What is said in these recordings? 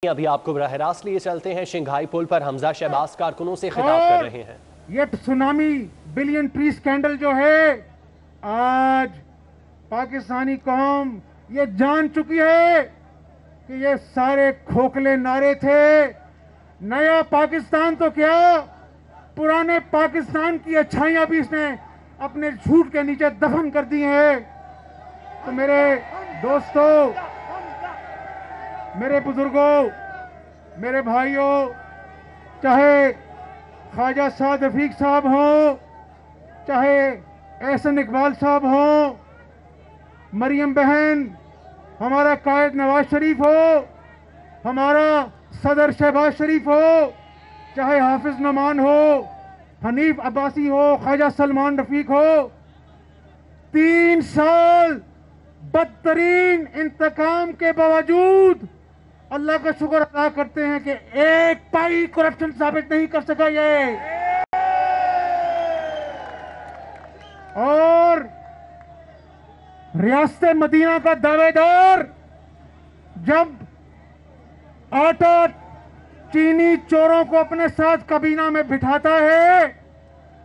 अभी आपको बराह रास्त लिए चलते हैं। शंघाई पुल पर हमजा शहबाज कारकुनों से खिताब कर रहे हैं। ये सुनामी बिलियन ट्री स्कैंडल जो है, आज पाकिस्तानी कौम ये जान चुकी है कि ये सारे खोखले नारे थे। नया पाकिस्तान तो क्या, पुराने पाकिस्तान की अच्छाइयां भी इसने अपने झूठ के नीचे दफन कर दी हैं। तो मेरे दोस्तों, मेरे बुजुर्गों, मेरे भाइयों, चाहे ख्वाजा साद रफीक साहब हो, चाहे एहसन इकबाल साहब हो, मरियम बहन, हमारा कायद नवाज शरीफ हो, हमारा सदर शहबाज शरीफ हो, चाहे हाफिज नमान हो, हनीफ अब्बासी हो, ख्वाजा सलमान रफीक हो, 3 साल बदतरीन इंतकाम के बावजूद अल्लाह का शुक्र अदा करते हैं कि एक पाई करप्शन साबित नहीं कर सका ये। और रियासत मदीना का दावेदार जब आटा चीनी चोरों को अपने साथ काबीना में बिठाता है,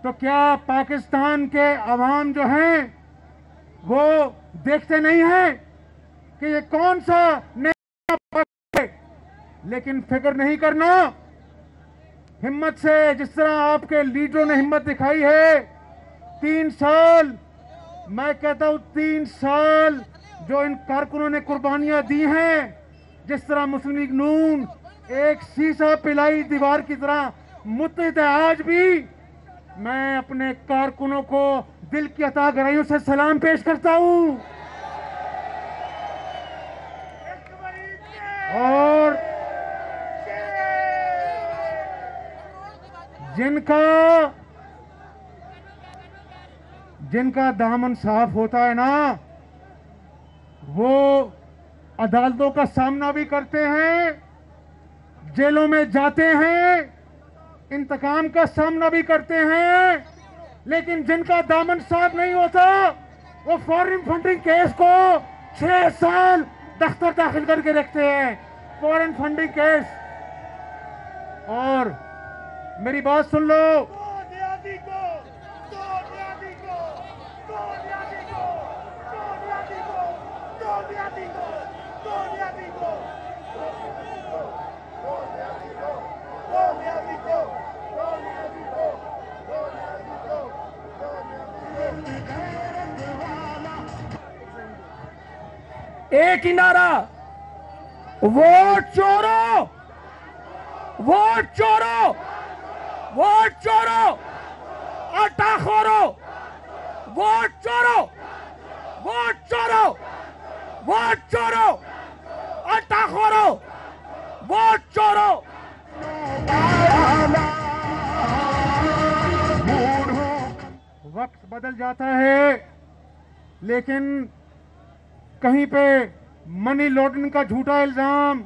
तो क्या पाकिस्तान के अवाम जो हैं वो देखते नहीं हैं कि ये कौन सा नया है? लेकिन फिक्र नहीं करना, हिम्मत से, जिस तरह आपके लीडरों ने हिम्मत दिखाई है, 3 साल, मैं कहता हूं 3 साल जो इन कारकुनों ने कुर्बानियां दी हैं, जिस तरह मुस्लिम लीग नून एक शीशा पिलाई दीवार की तरह मुत्तहिद है आज भी। मैं अपने कारकुनों को दिल की अता गहराइयों से सलाम पेश करता हूं। और जिनका दामन साफ होता है ना, वो अदालतों का सामना भी करते हैं, जेलों में जाते हैं, इंतकाम का सामना भी करते हैं। लेकिन जिनका दामन साफ नहीं होता, वो फॉरेन फंडिंग केस को 6 साल दफ्तर दाखिल करके रखते हैं, फॉरेन फंडिंग केस। और मेरी बात सुन लो, एक ही नारा, वोट चोरो, वोट चोरो, वोट चोरो, आटा खोरो, वोट चोरो, वोट चोरो, वोट चोरो, आटा खोरो, वोट चोरो। वक्त बदल जाता है, लेकिन कहीं पे मनी लॉन्ड्रिंग का झूठा इल्जाम,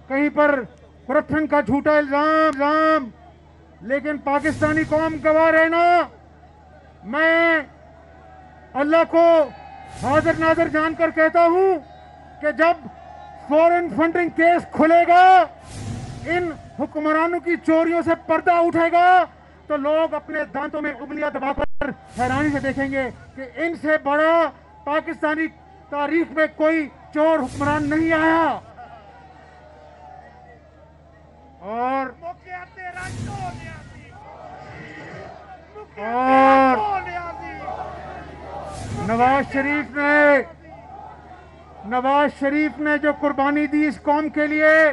कहीं पर करप्शन का झूठा इल्जाम, लेकिन पाकिस्तानी कौम गवाह रहना। मैं अल्लाह को हाजिर नाजिर जानकर कहता हूं कि जब फॉरेन फंडिंग केस खुलेगा, इन हुक्मरानों की चोरियों से पर्दा उठेगा, तो लोग अपने दांतों में उंगलियां दबाकर हैरानी से देखेंगे कि इनसे बड़ा पाकिस्तानी तारीख में कोई चोर हुक्मरान नहीं आया। और नवाज शरीफ ने जो कुर्बानी दी इस कौम के लिए,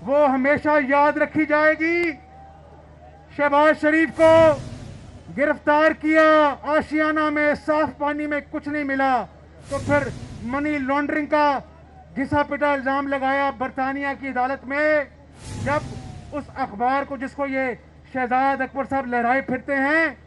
वो हमेशा याद रखी जाएगी। शहबाज शरीफ को गिरफ्तार किया, आशियाना में साफ पानी में कुछ नहीं मिला, तो फिर मनी लॉन्ड्रिंग का घिसा पिटा इल्जाम लगाया बरतानिया की अदालत में। जब उस अखबार को, जिसको ये शहजाद अकबर साहब लहराए फिरते हैं,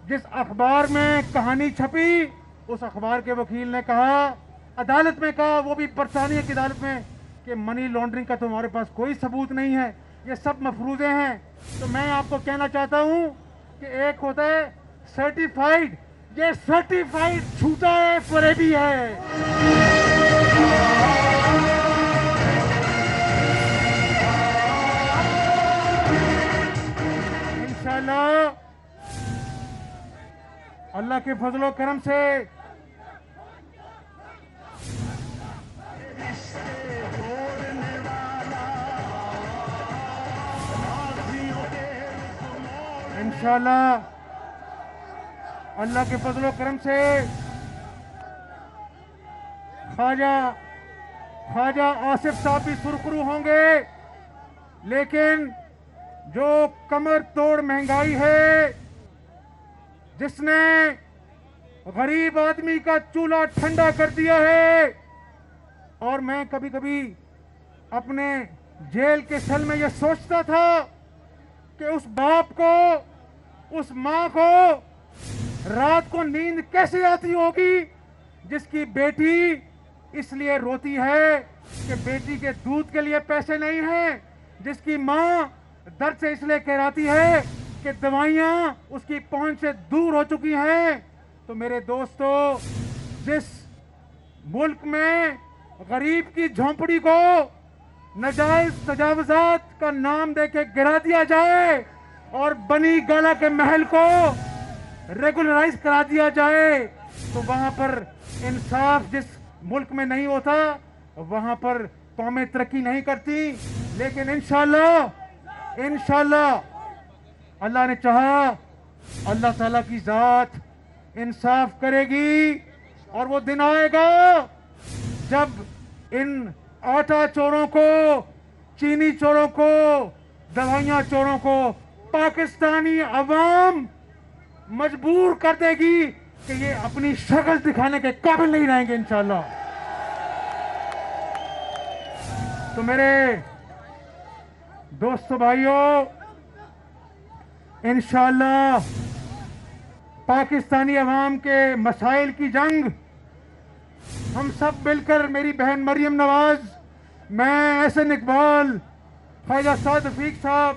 जिस अखबार में कहानी छपी, उस अखबार के वकील ने कहा, अदालत में कहा, वो भी बरतानिया की अदालत में, कि मनी लॉन्ड्रिंग का तुम्हारे पास कोई सबूत नहीं है, ये सब मफरूजे हैं। तो मैं आपको कहना चाहता हूं कि एक होता है सर्टिफाइड, ये सर्टिफाइड झूठा है, फरेबी है। अल्लाह के फजलो करम से इंशाअल्लाह अल्लाह के फजलो करम से ख्वाजा आसिफ साहब भी सुरखरू होंगे। लेकिन जो कमर तोड़ महंगाई है, जिसने गरीब आदमी का चूल्हा ठंडा कर दिया है, और मैं कभी कभी अपने जेल के सेल में यह सोचता था कि उस बाप को, उस मां को रात को नींद कैसे आती होगी जिसकी बेटी इसलिए रोती है कि बेटी के दूध के लिए पैसे नहीं हैं, जिसकी मां दर्द से इसलिए कहराती है कि दवाइयां उसकी पहुंच से दूर हो चुकी हैं। तो मेरे दोस्तों, जिस मुल्क में गरीब की झोंपड़ी को नाजायज तजावुजात का नाम देके गिरा दिया जाए और बनी गाला के महल को रेगुलराइज करा दिया जाए, तो वहां पर इंसाफ जिस मुल्क में नहीं होता, वहां पर कौमें तरक्की नहीं करती। लेकिन इंशाअल्लाह अल्लाह ने चाहा, अल्लाह ताला की जात इंसाफ करेगी और वो दिन आएगा जब इन आटा चोरों को, चीनी चोरों को, दवाइयां चोरों को पाकिस्तानी अवाम मजबूर कर देगी कि ये अपनी शक्ल दिखाने के काबिल नहीं रहेंगे इंशाअल्लाह। तो मेरे दोस्तों, भाइयों, इंशाअल्लाह पाकिस्तानी अवाम के मसाइल की जंग हम सब मिलकर, मेरी बहन मरियम नवाज, मैं, एहसन इकबाल, ख्वाजा साद रफीक साहब,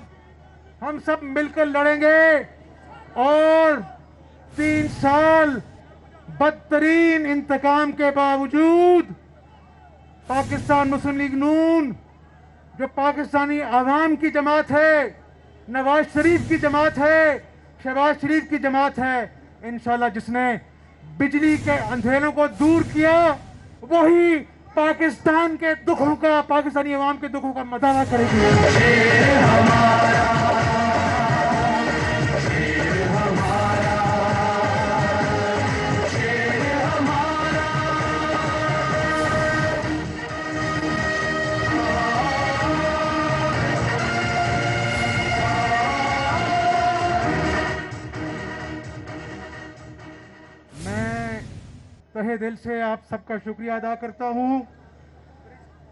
हम सब मिलकर लड़ेंगे और 3 साल बदतरीन इंतकाम के बावजूद पाकिस्तान मुस्लिम लीग नून, जो पाकिस्तानी अवाम की जमात है, नवाज शरीफ की जमात है, शहबाज शरीफ की जमात है, इंशाअल्लाह जिसने बिजली के अंधेरों को दूर किया, वही पाकिस्तान के दुखों का, पाकिस्तानी अवाम के दुखों का मदावा करेगी। तहे दिल से आप सबका शुक्रिया अदा करता हूं।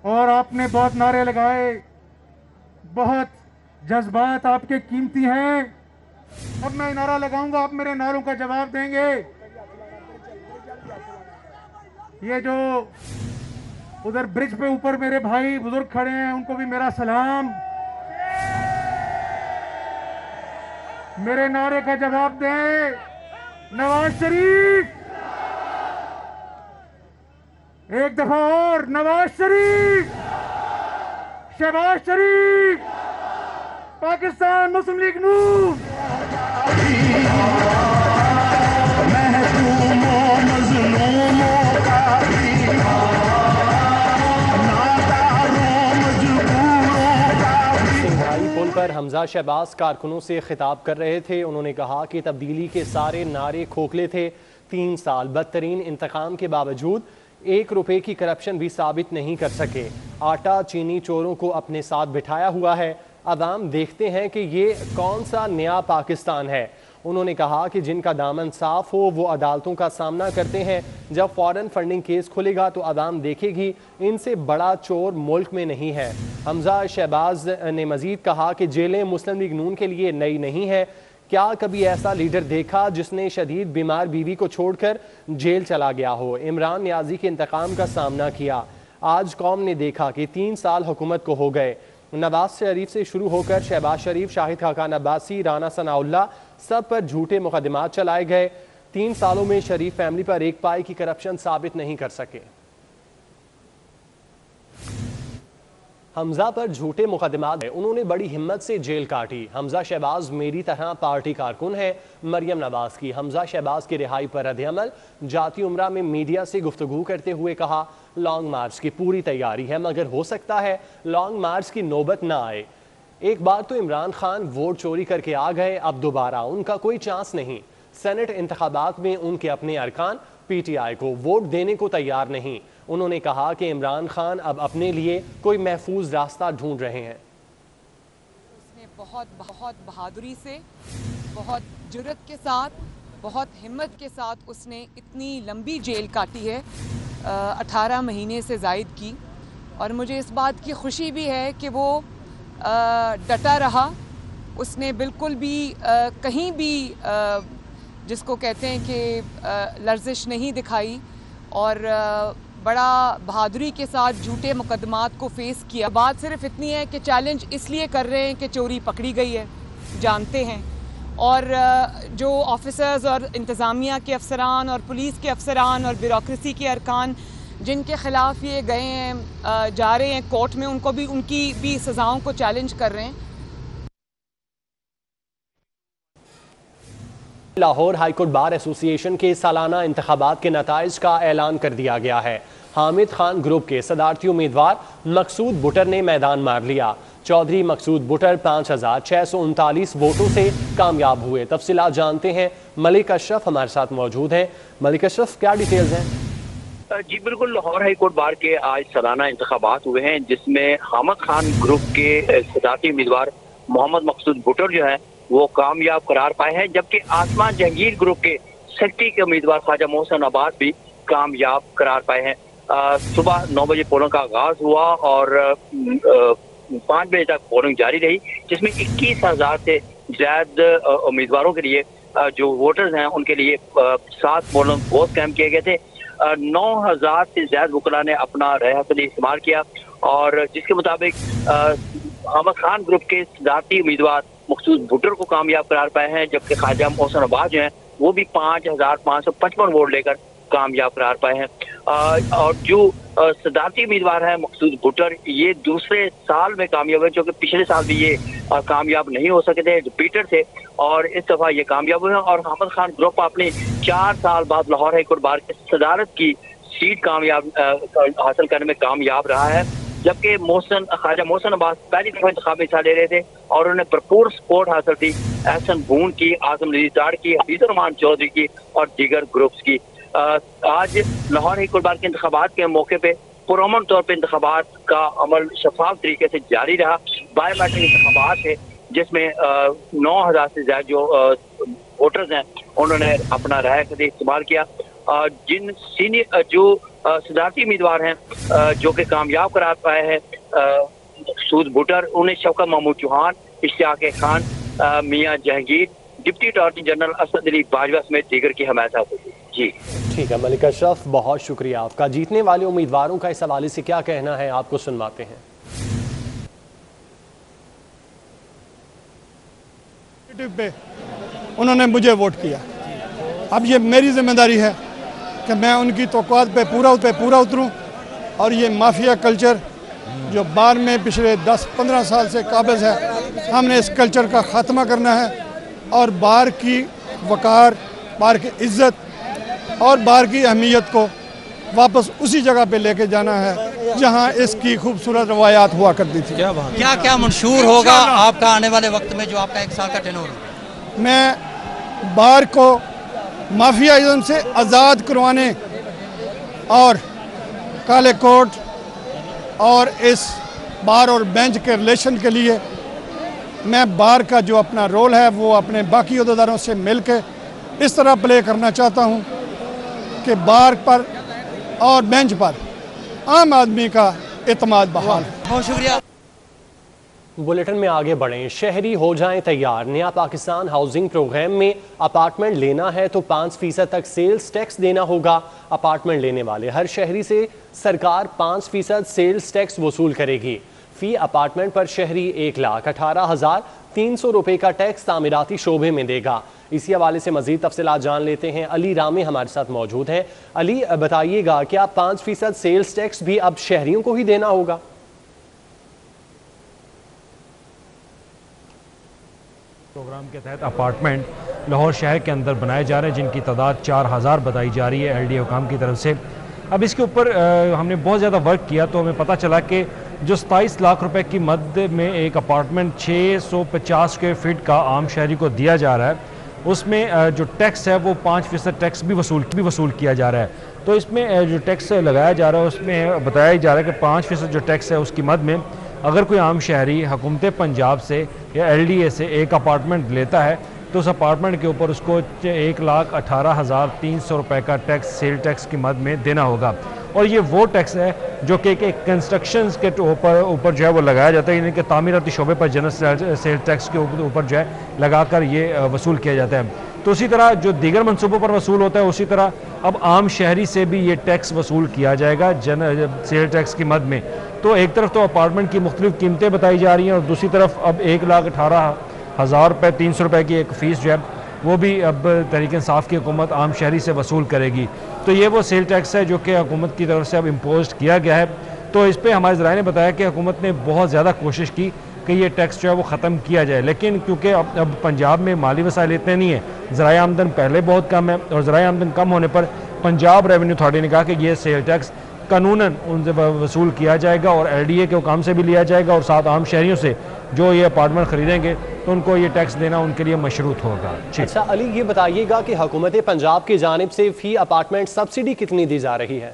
और आपने बहुत नारे लगाए, बहुत जज्बात आपके कीमती हैं। अब मैं नारा लगाऊंगा, आप मेरे नारों का जवाब देंगे। ये जो उधर ब्रिज पे ऊपर मेरे भाई बुजुर्ग खड़े हैं, उनको भी मेरा सलाम। मेरे नारे का जवाब दें। नवाज शरीफ, एक दफा और, नवाज शरीफ, शहबाज शरीफ, पाकिस्तान मुस्लिम लीग नून। सिंघाई पुल पर हमजा शहबाज कारकुनों से खिताब कर रहे थे। उन्होंने कहा कि तब्दीली के सारे नारे खोखले थे। 3 साल बदतरीन इंतकाम के बावजूद 1 रुपए की करप्शन भी साबित नहीं कर सके। आटा चीनी चोरों को अपने साथ बिठाया हुआ है। अवाम देखते हैं कि ये कौन सा नया पाकिस्तान है। उन्होंने कहा कि जिनका दामन साफ हो वो अदालतों का सामना करते हैं। जब फॉरेन फंडिंग केस खुलेगा तो अवाम देखेगी इनसे बड़ा चोर मुल्क में नहीं है। हमजा शहबाज ने मजीद कहा कि जेलें मुस्लिम लीग नून के लिए नई नहीं है। क्या कभी ऐसा लीडर देखा जिसने शदीद बीमार बीवी को छोड़कर जेल चला गया हो? इमरान नियाजी के इंतकाम का सामना किया। आज कौम ने देखा कि 3 साल हुकूमत को हो गए। नवाज शरीफ से शुरू होकर शहबाज शरीफ, शाहिद खाकान अब्बासी, राना सनाउल्लाह, सब पर झूठे मुकदमात चलाए गए। 3 सालों में शरीफ फैमिली पर 1 पाई की करप्शन साबित नहीं कर सके। हमजा पर झूठे मुकदमात, उन्होंने बड़ी हिम्मत से जेल काटी। हमजा शहबाज मेरी तरह पार्टी कारकुन है। मरियम नवाज की हमजा शहबाज की रिहाई पर रद्द-ए-अमल। जाती उम्रा में मीडिया से गुफ्तगू करते हुए कहा, लॉन्ग मार्च की पूरी तैयारी है, मगर हो सकता है लॉन्ग मार्च की नौबत ना आए। एक बार तो इमरान खान वोट चोरी करके आ गए, अब दोबारा उनका कोई चांस नहीं। सेनेट इंतखाबात में उनके अपने अरकान पीटीआई को वोट देने को तैयार नहीं। उन्होंने कहा कि इमरान खान अब अपने लिए कोई महफूज रास्ता ढूंढ रहे हैं। उसने बहुत बहादुरी से, बहुत जुर्रत के साथ, बहुत हिम्मत के साथ उसने इतनी लंबी जेल काटी है, 18 महीने से ज़ायद की। और मुझे इस बात की खुशी भी है कि वो डटा रहा। उसने बिल्कुल भी कहीं भी जिसको कहते हैं कि लर्जिश नहीं दिखाई और बड़ा बहादुरी के साथ झूठे मुकदमात को फेस किया। बात सिर्फ इतनी है कि चैलेंज इसलिए कर रहे हैं कि चोरी पकड़ी गई है, जानते हैं, और जो ऑफिसर्स और इंतज़ामिया के अफसरान और पुलिस के अफसरान और ब्यूरोक्रेसी के अरकान जिनके ख़िलाफ़ ये गए हैं, जा रहे हैं कोर्ट में, उनको भी, उनकी भी सज़ाओं को चैलेंज कर रहे हैं। लाहौर हाईकोर्ट बार एसोसिएशन के सालाना इंतखाबात के नताइज का ऐलान कर दिया गया है। हामिद खान ग्रुप के सदारती उम्मीदवार मकसूद बुटर ने मैदान मार लिया। चौधरी मकसूद बुटर 5639 वोटों से कामयाब हुए। तफसीलात जानते हैं, मलिक अशरफ हमारे साथ मौजूद हैं। मलिक अशरफ, क्या डिटेल्स हैं? जी बिल्कुल, लाहौर हाईकोर्ट बार के आज सालाना इंतखाबात हुए हैं, जिसमें हामिद खान ग्रुप के सदारती उम्मीदवार मोहम्मद मकसूद बुटर जो है वो कामयाब करार पाए हैं, जबकि आसमान जहांगीर ग्रुप के सेक्रेटरी के उम्मीदवार ख्वाजा मोहसिन अब्बास भी कामयाब करार पाए हैं। सुबह 9 बजे पोलिंग का आगाज हुआ और 5 बजे तक पोलिंग जारी रही, जिसमें 21,000 से ज्यादा उम्मीदवारों के लिए, जो वोटर्स हैं उनके लिए 7 पोलिंग बूथ कैंप किए गए थे। 9,000 से ज्यादा वकला ने अपना राय हसली इस्तेमाल किया और जिसके मुताबिक हामिद खान ग्रुप के सदारती उम्मीदवार मकसूद बुटर को कामयाब करार पाए हैं, जबकि ख्वाजा मोहसिन अब्बास जो हैं वो भी 5,555 वोट लेकर कामयाब करार पाए हैं। और जो सदारती उम्मीदवार हैं मकसूद बुटर, ये दूसरे साल में कामयाब है, जो कि पिछले साल भी ये कामयाब नहीं हो सके थे, रिपीटर थे, और इस दफा ये कामयाब हुए हैं। और हामिद खान ग्रुप अपने 4 साल बाद लाहौर हाईकोर्ट बार की सदारत की सीट कामयाब हासिल करने में कामयाब रहा है, जबकि ख्वाजा मोहसिन अब्बास पहली दफा इंतखाब में हिस्सा ले रहे थे और उन्होंने भरपूर सपोर्ट हासिल थी एहसन बून की, आजम नजीर ताड़ की, हफीजुर रहमान चौधरी की और दीगर ग्रुप्स की। आज लाहौर हाईकोर्ट बार के इंतखाबात के मौके पे पुरअमन तौर पर इंतखाबात का अमल शफाफ तरीके से जारी रहा। बायोमेट्रिक इंतखाबात है, जिसमें 9,000 से ज्यादा जो वोटर्स हैं उन्होंने अपना राय का इस्तेमाल किया। जिन सीनियर जो सदारती उम्मीदवार हैं जो कि कामयाब करार पाए हैं मकसूद बुटर, उन्हें Shaukat Mahmood Chauhan, Ishtiaq Khan, Mian Jahangir, deputy attorney general Asad Ali Bajwa समेत दीगर की हमायत हुई। जी ठीक है मलिक अशरफ, बहुत शुक्रिया आपका। जीतने वाले उम्मीदवारों का इस हवाले से क्या कहना है, आपको सुनवाते हैं। पे उन्होंने मुझे वोट किया, अब ये मेरी जिम्मेदारी है कि मैं उनकी तौक़ुआत पे पूरा उतरूं और ये माफिया कल्चर जो बार में पिछले 10-15 साल से काबिज है, हमने इस कल्चर का ख़ात्मा करना है और बार की वक़ार, बार की इज़्ज़त और बार की अहमियत को वापस उसी जगह पे लेके जाना है जहां इसकी खूबसूरत रवायात हुआ करती थी। क्या मंशूर होगा आपका आने वाले वक्त में, जो आपका 1 साल का टेन्योर होगा? मैं बार को माफियाइज़म से आज़ाद करवाने और काले कोर्ट और इस बार और बेंच के रिलेशन के लिए मैं बार का जो अपना रोल है वो अपने बाकी अहदेदारों से मिलकर इस तरह प्ले करना चाहता हूं कि बार पर और बेंच पर आम आदमी का एतमाद बहाल है। बहुत शुक्रिया। बुलेटिन में आगे बढ़ें। शहरी हो जाएं तैयार। नया पाकिस्तान हाउसिंग प्रोग्राम में अपार्टमेंट लेना है तो 5% तक सेल्स टैक्स देना होगा। अपार्टमेंट लेने वाले हर शहरी से सरकार 5% सेल्स टैक्स वसूल करेगी। फी अपार्टमेंट पर शहरी 1,18,300 रुपये का टैक्स तामीराती शोबे में देगा। इसी हवाले से मजीद तफसीलात जान लेते हैं। अली रामे हमारे साथ मौजूद हैं। अली, बताइएगा क्या 5% सेल्स टैक्स भी अब शहरियों को ही देना होगा? प्रोग्राम के तहत अपार्टमेंट लाहौर शहर के अंदर बनाए जा रहे हैं, जिनकी तादाद 4000 बताई जा रही है LDA हुकाम की तरफ से। अब इसके ऊपर हमने बहुत ज़्यादा वर्क किया तो हमें पता चला कि जो 27 लाख रुपए की मद में एक अपार्टमेंट 650 स्क्वायर फीट का आम शहरी को दिया जा रहा है, उसमें जो टैक्स है वो 5% टैक्स भी वसूल किया जा रहा है। तो इसमें जो टैक्स लगाया जा रहा है उसमें बताया जा रहा है कि 5% जो टैक्स है उसकी मद में अगर कोई आम शहरी हुकूमत पंजाब से या LDA से एक अपार्टमेंट लेता है तो उस अपार्टमेंट के ऊपर उसको 1,18,300 रुपये का टैक्स, सेल टैक्स की मद में देना होगा। और ये वो टैक्स है जो कि कंस्ट्रक्शन के ऊपर जो है वो लगाया जाता है, यानी कि तामीराती शोबे पर जनरल सेल टैक्स के ऊपर जो है लगाकर ये वसूल किया जाता है। तो उसी तरह जो दीगर मनसूबों पर वसूल होता है उसी तरह अब आम शहरी से भी ये टैक्स वसूल किया जाएगा सेल टैक्स की मद में। तो एक तरफ तो अपार्टमेंट की मुख्तलिफ कीमतें बताई जा रही हैं और दूसरी तरफ अब 1,18,000 रुपये 300 रुपये की एक फ़ीस जो है वो भी अब तहरीक इंसाफ की हुकूमत आम शहरी से वसूल करेगी। तो ये वो सेल टैक्स है जो कि हुकूमत की तरफ से अब इम्पोज किया गया है। तो इस पर हमारे ज़राए ने बताया कि हुकूमत ने बहुत ज़्यादा कोशिश की कि ये टैक्स जो है वो ख़त्म किया जाए, लेकिन क्योंकि अब पंजाब में माली वसाइल इतने नहीं है, ज़राए आमदन पहले बहुत कम है और ज़राए आमदन कम होने पर पंजाब रेवेन्यू अथॉरिटी ने कहा कि ये सेल टैक्स कानूनन उनसे वसूल किया जाएगा और LDA के हुकाम से भी लिया जाएगा और साथ आम शहरियों से जो ये अपार्टमेंट ख़रीदेंगे तो उनको ये टैक्स देना उनके लिए मशरूत होगा। अच्छा अली, ये बताइएगा कि हुकूमत पंजाब की जानिब से फ़ी अपार्टमेंट सब्सिडी कितनी दी जा रही है?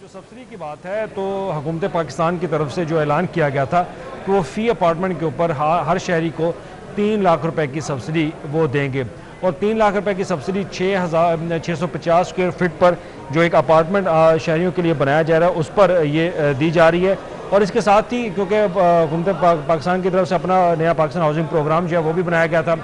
जो सब्सिडी की बात है तो हुकूमत पाकिस्तान की तरफ से जो ऐलान किया गया था कि वो फ़ी अपार्टमेंट के ऊपर हर शहरी को 3 लाख रुपए की सब्सिडी वो देंगे और 3 लाख रुपए की सब्सिडी 6,650 स्क्वायर फीट पर जो एक अपार्टमेंट शहरियों के लिए बनाया जा रहा है उस पर ये दी जा रही है। और इसके साथ ही क्योंकि हुकूमत पाकिस्तान की तरफ से अपना नया पाकिस्तान हाउसिंग प्रोग्राम जो है वो भी बनाया गया था,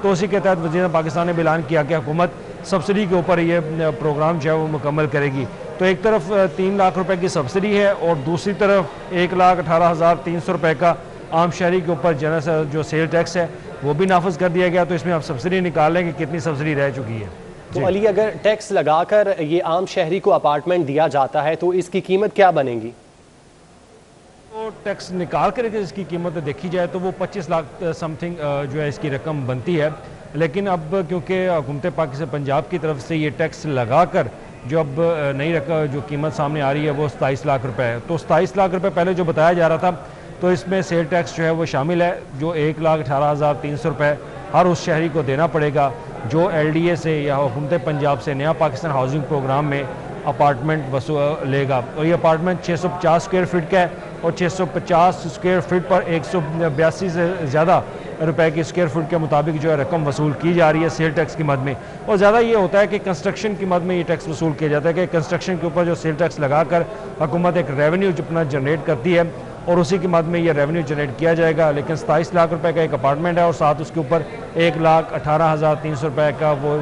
तो उसी के तहत वज़ीर पाकिस्तान ने भी ऐलान किया कि हुकूमत सब्सिडी के ऊपर ये प्रोग्राम जो है वो मुकम्मल करेगी। तो एक तरफ 3 लाख रुपए की सब्सिडी है और दूसरी तरफ 1,18,300 रुपये का आम शहरी के ऊपर जनरल जो सेल टैक्स है वो भी नाफज कर दिया गया। तो इसमें आप सब्सिडी निकाल लें कि कितनी सब्सिडी रह चुकी है। तो अली, अगर टैक्स लगाकर ये आम शहरी को अपार्टमेंट दिया जाता है तो इसकी कीमत क्या बनेगी? तो टैक्स निकाल कर इसकी कीमत देखी जाए तो वो 25 लाख समथिंग जो है इसकी रकम बनती है, लेकिन अब क्योंकि हुकूमत पाकिस्तान पंजाब की तरफ से ये टैक्स लगाकर जो अब नई रकम जो कीमत सामने आ रही है वो 27 लाख रुपए है। तो 27 लाख रुपए पहले जो बताया जा रहा था तो इसमें सेल टैक्स जो है वो शामिल है, जो 1,18,300 रुपये हर उस शहरी को देना पड़ेगा जो LDA से या हुकूमत पंजाब से नया पाकिस्तान हाउसिंग प्रोग्राम में अपार्टमेंट लेगा। और ये अपार्टमेंट 650 स्क्वायर फीट का है और 650 स्क्वायर फीट पर 182 से ज़्यादा रुपए की स्क्वायर फुट के मुताबिक जो है रकम वसूल की जा रही है सेल टैक्स की मद में। और ज़्यादा ये होता है कि कंस्ट्रक्शन की मद में ये टैक्स वसूल किया जाता है कि कंस्ट्रक्शन के ऊपर जो सेल टैक्स लगाकर हुकूमत एक रेवेन्यू अपना जनरेट करती है और उसी की मद में ये रेवेन्यू जनरेट किया जाएगा। लेकिन 27 लाख रुपए का एक अपार्टमेंट है और साथ उसके ऊपर 1,18,300 रुपये का वो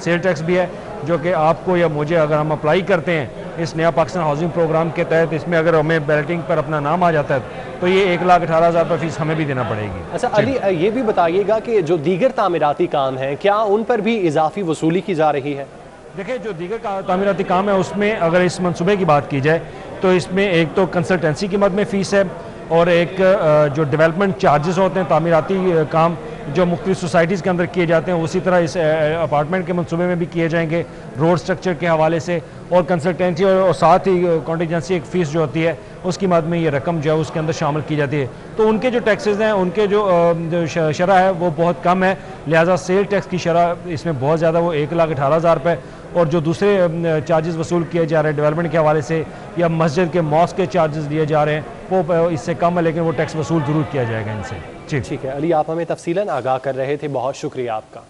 सेल टैक्स भी है जो कि आपको या मुझे अगर हम अप्लाई करते हैं इस नया पाकिस्तान हाउसिंग प्रोग्राम के तहत, इसमें अगर हमें बैलेटिंग पर अपना नाम आ जाता है तो ये 1,18,000 रुपये फ़ीस हमें भी देना पड़ेगी। अच्छा अली, ये भी बताइएगा कि जो दीगर तामीराती काम हैं क्या उन पर भी इजाफी वसूली की जा रही है? देखिए, जो दीगर तामीराती काम है उसमें अगर इस मनसूबे की बात की जाए तो इसमें एक तो कंसल्टेंसी की मद में फ़ीस है और एक जो डेवलपमेंट चार्जेस होते हैं तामीराती काम जो मुख्तलिफ सोसाइटीज़ के अंदर किए जाते हैं उसी तरह इस अपार्टमेंट के मनसूबे में भी किए जाएंगे रोड स्ट्रक्चर के हवाले से और कंसल्टेंसी और साथ ही कॉन्टीजेंसी एक फ़ीस जो होती है उसकी मद में ये रकम जो है उसके अंदर शामिल की जाती है। तो उनके जो टैक्सेस हैं उनके जो शरह है वो बहुत कम है, लिहाजा सेल टैक्स की शरह इसमें बहुत ज़्यादा वो 1,18,000 रुपये और जो दूसरे चार्जेस वसूल किए जा रहे हैं डेवलपमेंट के हवाले से या मस्जिद के मॉस्क के चार्जेस दिए जा रहे हैं वो इससे कम है, लेकिन वो टैक्स वसूल ज़रूर किया जाएगा इनसे। ठीक है अली, आप हमें तफसीलन आगाह कर रहे थे, बहुत शुक्रिया आपका।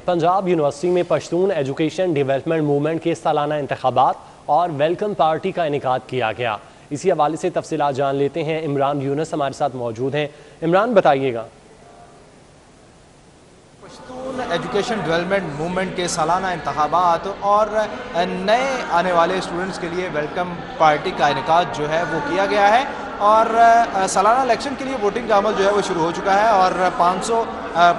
पंजाब यूनिवर्सिटी में पश्तून एजुकेशन डेवलपमेंट मूवमेंट के सालाना इंतखाबात और वेलकम पार्टी का इनेकाद किया गया। इसी हवाले से तफसीलात जान लेते हैं। इमरान यूनुस हमारे साथ मौजूद हैं। इमरान, बताइएगा। पश्तून एजुकेशन डेवलपमेंट मूवमेंट के सालाना इंतखाबात और नए आने वाले स्टूडेंट्स के लिए वेलकम पार्टी का इनेकाद जो है वो किया गया है और सालाना इलेक्शन के लिए वोटिंग का अमल जो है वो शुरू हो चुका है और 500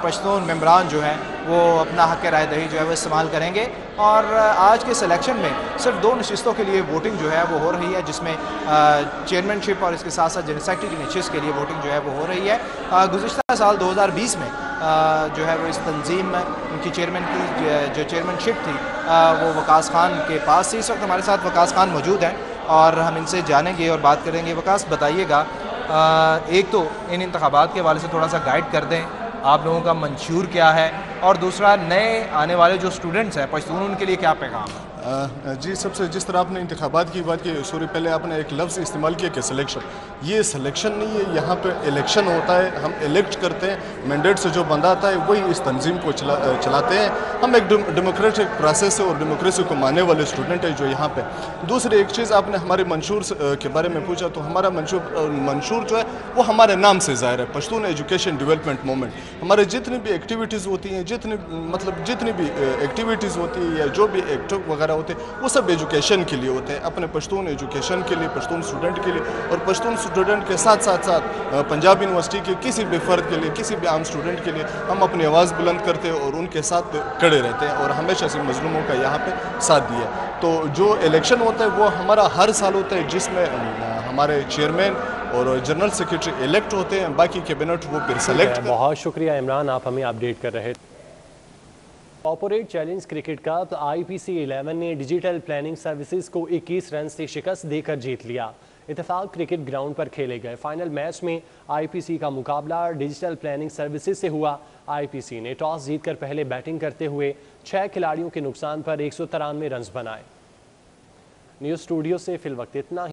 पश्तून मेंबरान जो हैं वो अपना हक़ राय दही जो है वो इस्तेमाल करेंगे। और आज के सिलेक्शन में सिर्फ 2 नशिस्तों के लिए वोटिंग जो है वो हो रही है, जिसमें चेयरमैनशिप और इसके साथ साथ जनरल सेक्रेटरी की नशिस्त के लिए वोटिंग जो है वो हो रही है। गुज़िश्ता साल 2020 में जो है वो इस तंजीम में उनकी चेयरमैन की जो चेयरमैनशिप थी वो वकास खान के पास थी। इस वक्त हमारे साथ वकास खान मौजूद हैं और हम इनसे जानेंगे और बात करेंगे। वकास, बताइएगा, एक तो इन इंतखाबात के हवाले से थोड़ा सा गाइड कर दें, आप लोगों का मंशूर क्या है, और दूसरा नए आने वाले जो स्टूडेंट्स हैं पश्तून, उनके लिए क्या पैगाम है? जी, सबसे जिस तरह आपने इंतखाबात की बात की, सॉरी पहले आपने एक लफ्ज़ इस्तेमाल किया कि सिलेक्शन, ये सिलेक्शन नहीं है, यहाँ पे इलेक्शन होता है। हम इलेक्ट करते हैं, मैंडेट से जो बंदा आता है वही इस तंजीम को चलाते हैं। हम एक डेमोक्रेटिक प्रोसेस और डेमोक्रेसी को मानने वाले स्टूडेंट हैं जो यहाँ पे। दूसरी एक चीज़, आपने हमारे मंशूर के बारे में पूछा, तो हमारा मंशूर जो है वो हमारे नाम से ज़ाहिर है, पश्तून एजुकेशन डेवलपमेंट मूवमेंट। हमारे जितनी भी एक्टिविटीज़ होती हैं, जितनी भी एक्टिविटीज़ होती है या जो भी एक्ट वगैरह होते हैं, वो सब एजुकेशन के लिए होते हैं, अपने पश्तून एजुकेशन के लिए, पश्तून स्टूडेंट के लिए। और पश्तून स्टूडेंट के साथ साथ पंजाब यूनिवर्सिटी के किसी भी फ़र्द के लिए, किसी भी आम स्टूडेंट के लिए हम अपनी आवाज़ बुलंद करते हैं और उनके साथ खड़े रहते हैं और हमेशा से मजलूमों का यहाँ पे साथ दिया। तो जो इलेक्शन होता है वो हमारा हर साल होता है, जिसमें हमारे चेयरमैन और जनरल सेक्रेटरी इलेक्ट होते हैं, बाकी कैबिनेट वो फिर सेलेक्ट। बहुत शुक्रिया इमरान, आप हमें अपडेट कर रहे थे। Corporate challenge cricket cup IPC 11 ने डिजिटल प्लानिंग सर्विसेज को 21 रन से शिकस्त देकर जीत लिया। इत्तेफाक क्रिकेट ग्राउंड पर खेले गए फाइनल मैच में IPC का मुकाबला डिजिटल प्लानिंग सर्विसेज से हुआ। IPC ने टॉस जीतकर पहले बैटिंग करते हुए 6 खिलाड़ियों के नुकसान पर 193 रन बनाए। न्यूज़ स्टूडियो से फिल वक्त इतना ही।